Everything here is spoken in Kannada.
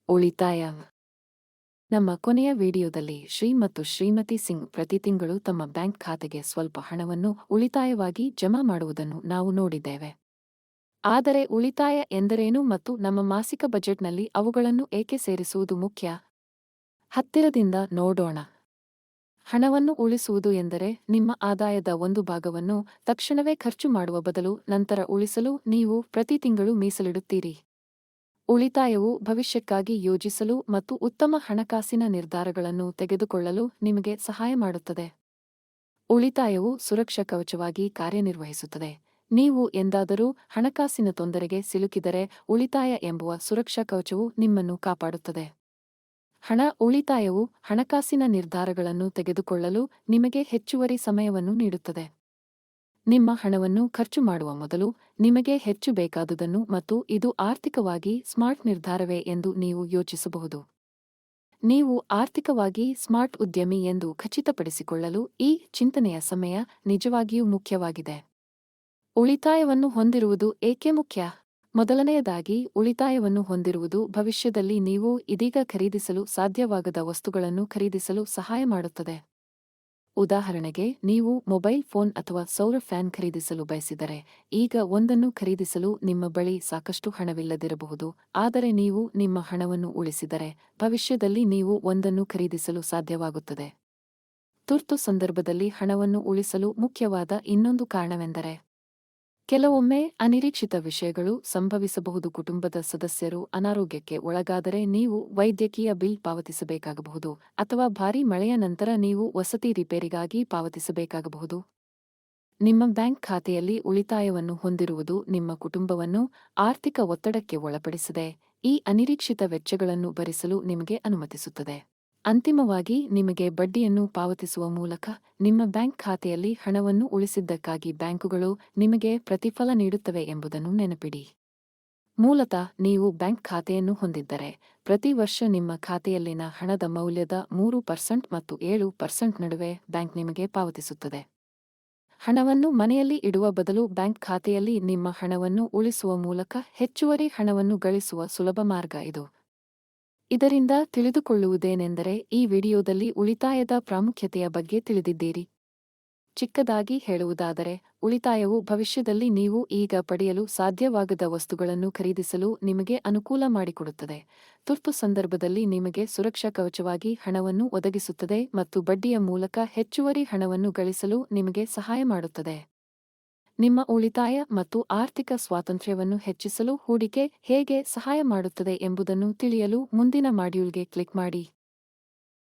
ಉಳಿತಾಯ. ನಮ್ಮ ಕೊನೆಯ ವಿಡಿಯೋದಲ್ಲಿ ಶ್ರೀ ಮತ್ತು ಶ್ರೀಮತಿ ಸಿಂಗ್ ಪ್ರತಿ ತಿಂಗಳು ತಮ್ಮ ಬ್ಯಾಂಕ್ ಖಾತೆಗೆ ಸ್ವಲ್ಪ ಹಣವನ್ನು ಉಳಿತಾಯವಾಗಿ ಜಮಾ ಮಾಡುವುದನ್ನು ನಾವು ನೋಡಿದ್ದೇವೆ. ಆದರೆ ಉಳಿತಾಯ ಎಂದರೇನು ಮತ್ತು ನಮ್ಮ ಮಾಸಿಕ ಬಜೆಟ್ನಲ್ಲಿ ಅವುಗಳನ್ನು ಏಕೆ ಸೇರಿಸುವುದು ಮುಖ್ಯ? ಹತ್ತಿರದಿಂದ ನೋಡೋಣ. ಹಣವನ್ನು ಉಳಿಸುವುದು ಎಂದರೆ ನಿಮ್ಮ ಆದಾಯದ ಒಂದು ಭಾಗವನ್ನು ತಕ್ಷಣವೇ ಖರ್ಚು ಮಾಡುವ ಬದಲು ನಂತರ ಉಳಿಸಲು ನೀವು ಪ್ರತಿ ತಿಂಗಳು ಮೀಸಲಿಡುತ್ತೀರಿ. ಉಳಿತಾಯವು ಭವಿಷ್ಯಕ್ಕಾಗಿ ಯೋಜಿಸಲು ಮತ್ತು ಉತ್ತಮ ಹಣಕಾಸಿನ ನಿರ್ಧಾರಗಳನ್ನು ತೆಗೆದುಕೊಳ್ಳಲು ನಿಮಗೆ ಸಹಾಯ ಮಾಡುತ್ತದೆ. ಉಳಿತಾಯವು ಸುರಕ್ಷಾ ಕವಚವಾಗಿ ಕಾರ್ಯನಿರ್ವಹಿಸುತ್ತದೆ. ನೀವು ಎಂದಾದರೂ ಹಣಕಾಸಿನ ತೊಂದರೆಗೆ ಸಿಲುಕಿದರೆ ಉಳಿತಾಯ ಎಂಬುವ ಸುರಕ್ಷಾ ಕವಚವು ನಿಮ್ಮನ್ನು ಕಾಪಾಡುತ್ತದೆ. ಉಳಿತಾಯವು ಹಣಕಾಸಿನ ನಿರ್ಧಾರಗಳನ್ನು ತೆಗೆದುಕೊಳ್ಳಲು ನಿಮಗೆ ಹೆಚ್ಚುವರಿ ಸಮಯವನ್ನು ನೀಡುತ್ತದೆ. ನಿಮ್ಮ ಹಣವನ್ನು ಖರ್ಚು ಮಾಡುವ ಮೊದಲು ನಿಮಗೆ ಹೆಚ್ಚು ಬೇಕಾದುದನ್ನು ಮತ್ತು ಇದು ಆರ್ಥಿಕವಾಗಿ ಸ್ಮಾರ್ಟ್ ನಿರ್ಧಾರವೇ ಎಂದು ನೀವು ಯೋಚಿಸಬಹುದು. ನೀವು ಆರ್ಥಿಕವಾಗಿ ಸ್ಮಾರ್ಟ್ ಉದ್ಯಮಿ ಎಂದು ಖಚಿತಪಡಿಸಿಕೊಳ್ಳಲು ಈ ಚಿಂತನೆಯ ಸಮಯ ನಿಜವಾಗಿಯೂ ಮುಖ್ಯವಾಗಿದೆ. ಉಳಿತಾಯವನ್ನು ಹೊಂದಿರುವುದು ಏಕೆ ಮುಖ್ಯ? ಮೊದಲನೆಯದಾಗಿ, ಉಳಿತಾಯವನ್ನು ಹೊಂದಿರುವುದು ಭವಿಷ್ಯದಲ್ಲಿ ನೀವು ಇದೀಗ ಖರೀದಿಸಲು ಸಾಧ್ಯವಾಗದ ವಸ್ತುಗಳನ್ನು ಖರೀದಿಸಲು ಸಹಾಯ ಮಾಡುತ್ತದೆ. ಉದಾಹರಣೆಗೆ, ನೀವು ಮೊಬೈಲ್ ಫೋನ್ ಅಥವಾ ಸೌರ ಫ್ಯಾನ್ ಖರೀದಿಸಲು ಬಯಸಿದರೆ, ಈಗ ಒಂದನ್ನು ಖರೀದಿಸಲು ನಿಮ್ಮ ಬಳಿ ಸಾಕಷ್ಟು ಹಣವಿಲ್ಲದಿರಬಹುದು. ಆದರೆ ನೀವು ನಿಮ್ಮ ಹಣವನ್ನು ಉಳಿಸಿದರೆ, ಭವಿಷ್ಯದಲ್ಲಿ ನೀವು ಒಂದನ್ನು ಖರೀದಿಸಲು ಸಾಧ್ಯವಾಗುತ್ತದೆ. ತುರ್ತು ಸಂದರ್ಭದಲ್ಲಿ ಹಣವನ್ನು ಉಳಿಸಲು ಮುಖ್ಯವಾದ ಇನ್ನೊಂದು ಕಾರಣವೆಂದರೆ, ಕೆಲವೊಮ್ಮೆ ಅನಿರೀಕ್ಷಿತ ವಿಷಯಗಳು ಸಂಭವಿಸಬಹುದು. ಕುಟುಂಬದ ಸದಸ್ಯರು ಅನಾರೋಗ್ಯಕ್ಕೆ ಒಳಗಾದರೆ ನೀವು ವೈದ್ಯಕೀಯ ಬಿಲ್ ಪಾವತಿಸಬೇಕಾಗಬಹುದು, ಅಥವಾ ಭಾರೀ ಮಳೆಯ ನಂತರ ನೀವು ವಸತಿ ರಿಪೇರಿಗಾಗಿ ಪಾವತಿಸಬೇಕಾಗಬಹುದು. ನಿಮ್ಮ ಬ್ಯಾಂಕ್ ಖಾತೆಯಲ್ಲಿ ಉಳಿತಾಯವನ್ನು ಹೊಂದಿರುವುದು ನಿಮ್ಮ ಕುಟುಂಬವನ್ನು ಆರ್ಥಿಕ ಒತ್ತಡಕ್ಕೆ ಒಳಪಡಿಸದೆ ಈ ಅನಿರೀಕ್ಷಿತ ವೆಚ್ಚಗಳನ್ನು ಭರಿಸಲು ನಿಮಗೆ ಅನುಮತಿಸುತ್ತದೆ. ಅಂತಿಮವಾಗಿ, ನಿಮಗೆ ಬಡ್ಡಿಯನ್ನು ಪಾವತಿಸುವ ಮೂಲಕ ನಿಮ್ಮ ಬ್ಯಾಂಕ್ ಖಾತೆಯಲ್ಲಿ ಹಣವನ್ನು ಉಳಿಸಿದ್ದಕ್ಕಾಗಿ ಬ್ಯಾಂಕುಗಳು ನಿಮಗೆ ಪ್ರತಿಫಲ ನೀಡುತ್ತವೆ ಎಂಬುದನ್ನು ನೆನಪಿಡಿ. ಮೂಲತಃ ನೀವು ಬ್ಯಾಂಕ್ ಖಾತೆಯನ್ನು ಹೊಂದಿದ್ದರೆ, ಪ್ರತಿ ವರ್ಷ ನಿಮ್ಮ ಖಾತೆಯಲ್ಲಿನ ಹಣದ ಮೌಲ್ಯದ 3% ಮತ್ತು 7% ನಡುವೆ ಬ್ಯಾಂಕ್ ನಿಮಗೆ ಪಾವತಿಸುತ್ತದೆ. ಹಣವನ್ನು ಮನೆಯಲ್ಲಿ ಇಡುವ ಬದಲು ಬ್ಯಾಂಕ್ ಖಾತೆಯಲ್ಲಿ ನಿಮ್ಮ ಹಣವನ್ನು ಉಳಿಸುವ ಮೂಲಕ ಹೆಚ್ಚುವರಿ ಹಣವನ್ನು ಗಳಿಸುವ ಸುಲಭ ಮಾರ್ಗ ಇದು. ಇದರಿಂದ ತಿಳಿದುಕೊಳ್ಳುವುದೇನೆಂದರೆ, ಈ ವಿಡಿಯೋದಲ್ಲಿ ಉಳಿತಾಯದ ಪ್ರಾಮುಖ್ಯತೆಯ ಬಗ್ಗೆ ತಿಳಿದಿದ್ದೀರಿ. ಚಿಕ್ಕದಾಗಿ ಹೇಳುವುದಾದರೆ, ಉಳಿತಾಯವು ಭವಿಷ್ಯದಲ್ಲಿ ನೀವು ಈಗ ಪಡೆಯಲು ಸಾಧ್ಯವಾಗದ ವಸ್ತುಗಳನ್ನು ಖರೀದಿಸಲು ನಿಮಗೆ ಅನುಕೂಲ ಮಾಡಿಕೊಡುತ್ತದೆ, ತುರ್ತು ಸಂದರ್ಭದಲ್ಲಿ ನಿಮಗೆ ಸುರಕ್ಷಾ ಕವಚವಾಗಿ ಹಣವನ್ನು ಒದಗಿಸುತ್ತದೆ ಮತ್ತು ಬಡ್ಡಿಯ ಮೂಲಕ ಹೆಚ್ಚುವರಿ ಹಣವನ್ನು ಗಳಿಸಲು ನಿಮಗೆ ಸಹಾಯ ಮಾಡುತ್ತದೆ. ನಿಮ್ಮ ಉಳಿತಾಯ ಮತ್ತು ಆರ್ಥಿಕ ಸ್ವಾತಂತ್ರ್ಯವನ್ನು ಹೆಚ್ಚಿಸಲು ಹೂಡಿಕೆ ಹೇಗೆ ಸಹಾಯ ಮಾಡುತ್ತದೆ ಎಂಬುದನ್ನು ತಿಳಿಯಲು ಮುಂದಿನ ಮಾಡ್ಯೂಲ್ಗೆ ಕ್ಲಿಕ್ ಮಾಡಿ.